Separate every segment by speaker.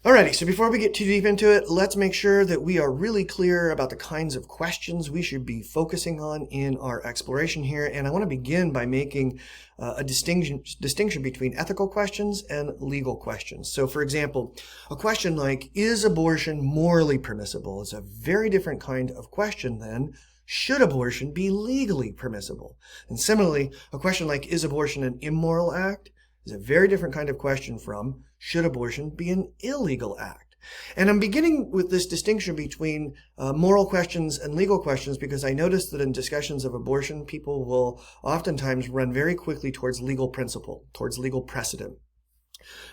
Speaker 1: Alrighty, so before we get too deep into it, let's make sure that we are really clear about the kinds of questions we should be focusing on in our exploration here. And I want to begin by making a distinction between ethical questions and legal questions. So for example, a question like, is abortion morally permissible, is a very different kind of question than, should abortion be legally permissible? And similarly, a question like, is abortion an immoral act, is a very different kind of question from, should abortion be an illegal act? And I'm beginning with this distinction between moral questions and legal questions because I notice that in discussions of abortion, people will oftentimes run very quickly towards legal principle, towards legal precedent.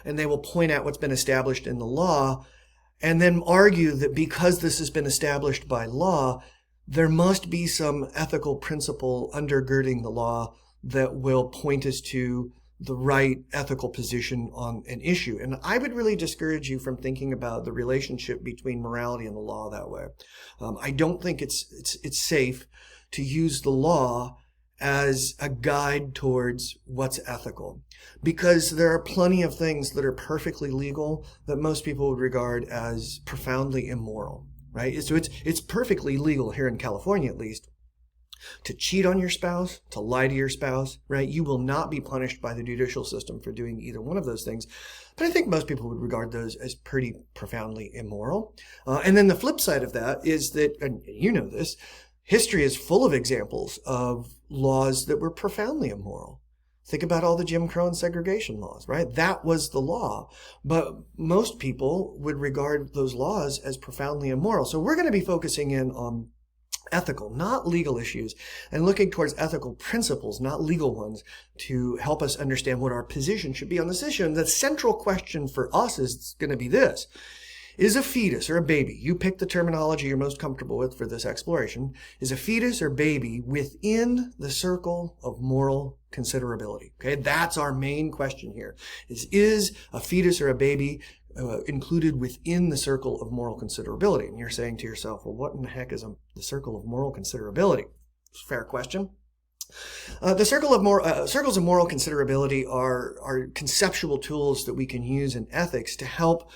Speaker 1: And they will point out what's been established in the law and then argue that because this has been established by law, there must be some ethical principle undergirding the law that will point us to the right ethical position on an issue. And I would really discourage you from thinking about the relationship between morality and the law that way. I don't think it's safe to use the law as a guide towards what's ethical, because there are plenty of things that are perfectly legal that most people would regard as profoundly immoral, right? So it's perfectly legal here in California, at least, to cheat on your spouse, to lie to your spouse, right? You will not be punished by the judicial system for doing either one of those things. But I think most people would regard those as pretty profoundly immoral. And then the flip side of that is that, and you know this, history is full of examples of laws that were profoundly immoral. Think about all the Jim Crow and segregation laws, right? That was the law. But most people would regard those laws as profoundly immoral. So we're going to be focusing in on ethical, not legal issues, and looking towards ethical principles, not legal ones, to help us understand what our position should be on this issue. And the central question for us is going to be this. Is a fetus or a baby, you pick the terminology you're most comfortable with for this exploration, is a fetus or baby within the circle of moral considerability? Okay, that's our main question here. Is a fetus or a baby included within the circle of moral considerability? And you're saying to yourself, well, what in the heck is the circle of moral considerability? Fair question. The circles of moral considerability are conceptual tools that we can use in ethics to help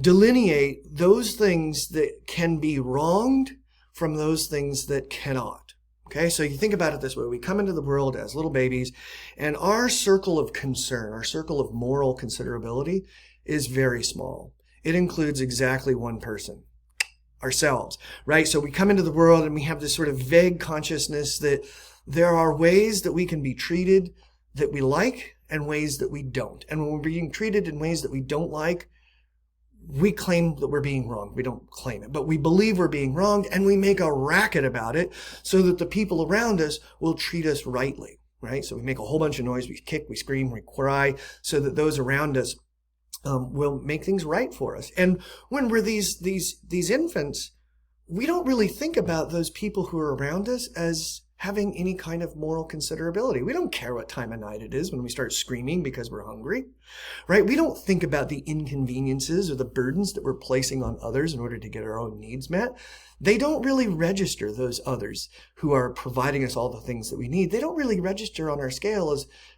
Speaker 1: delineate those things that can be wronged from those things that cannot. Okay, so you think about it this way. We come into the world as little babies, and our circle of concern, our circle of moral considerability is very small. It includes exactly one person, ourselves, right? So we come into the world and we have this sort of vague consciousness that there are ways that we can be treated that we like and ways that we don't. And when we're being treated in ways that we don't like, we claim that we're being wronged. We don't claim it, but we believe we're being wronged, and we make a racket about it so that the people around us will treat us rightly, right? So we make a whole bunch of noise, we kick, we scream, we cry, so that those around us will make things right for us. And when we're these infants, we don't really think about those people who are around us as having any kind of moral considerability. We don't care what time of night it is when we start screaming because we're hungry, right? We don't think about the inconveniences or the burdens that we're placing on others in order to get our own needs met. They don't really register, those others who are providing us all the things that we need. They don't really register on our scale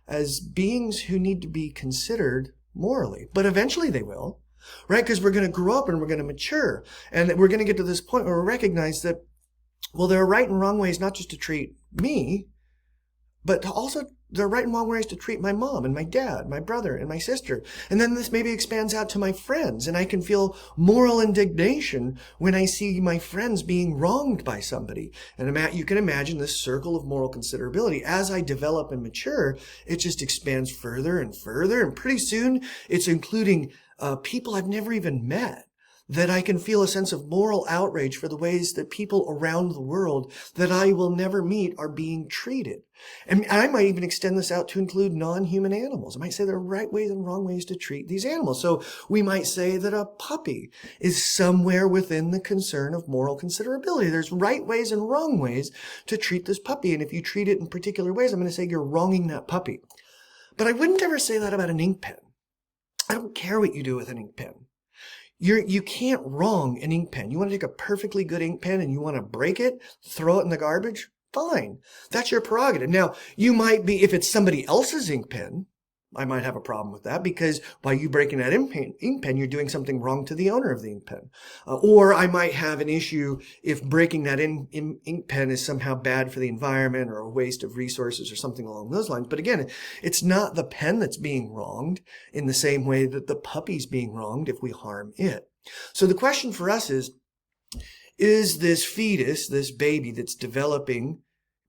Speaker 1: as beings who need to be considered morally. But eventually they will, right? Because we're going to grow up and we're going to mature. And we're going to get to this point where we recognize that, well, there are right and wrong ways not just to treat me, but also there are right and wrong ways to treat my mom and my dad, my brother and my sister. And then this maybe expands out to my friends, and I can feel moral indignation when I see my friends being wronged by somebody. And you can imagine this circle of moral considerability. As I develop and mature, it just expands further and further, and pretty soon it's including people I've never even met, that I can feel a sense of moral outrage for the ways that people around the world that I will never meet are being treated. And I might even extend this out to include non-human animals. I might say there are right ways and wrong ways to treat these animals. So we might say that a puppy is somewhere within the concern of moral considerability. There's right ways and wrong ways to treat this puppy. And if you treat it in particular ways, I'm going to say you're wronging that puppy. But I wouldn't ever say that about an ink pen. I don't care what you do with an ink pen. You can't wrong an ink pen. You want to take a perfectly good ink pen and you want to break it, throw it in the garbage? Fine. That's your prerogative. Now, you might be, if it's somebody else's ink pen, I might have a problem with that because by you breaking that ink pen, you're doing something wrong to the owner of the ink pen. Or I might have an issue if breaking that ink pen is somehow bad for the environment or a waste of resources or something along those lines. But again, it's not the pen that's being wronged in the same way that the puppy's being wronged if we harm it. So the question for us is this fetus, this baby that's developing,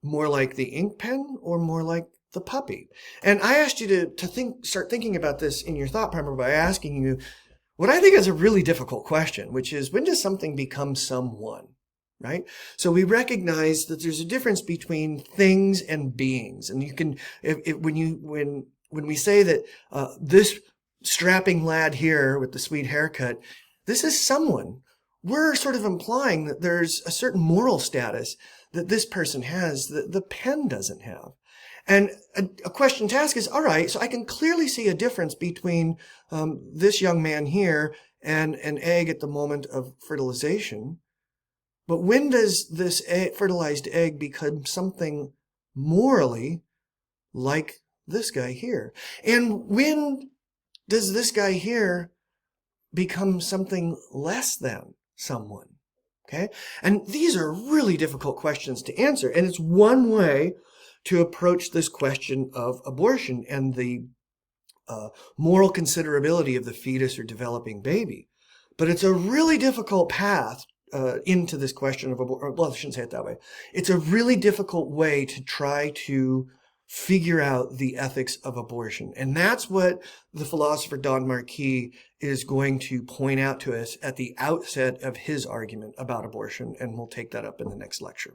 Speaker 1: more like the ink pen or more like the puppy? And I asked you to start thinking about this in your thought primer by asking you what I think is a really difficult question, which is, when does something become someone, right? So we recognize that there's a difference between things and beings. And you can, when we say that this strapping lad here with the sweet haircut, this is someone, we're sort of implying that there's a certain moral status that this person has that the pen doesn't have. And a question to ask is, all right, so I can clearly see a difference between this young man here and an egg at the moment of fertilization. But when does this fertilized egg become something morally like this guy here? And when does this guy here become something less than someone? Okay? And these are really difficult questions to answer. And it's one way to approach this question of abortion and the moral considerability of the fetus or developing baby. But it's a really difficult path into this question of abortion. Well, I shouldn't say it that way. It's a really difficult way to try to figure out the ethics of abortion. And that's what the philosopher Don Marquis is going to point out to us at the outset of his argument about abortion. And we'll take that up in the next lecture.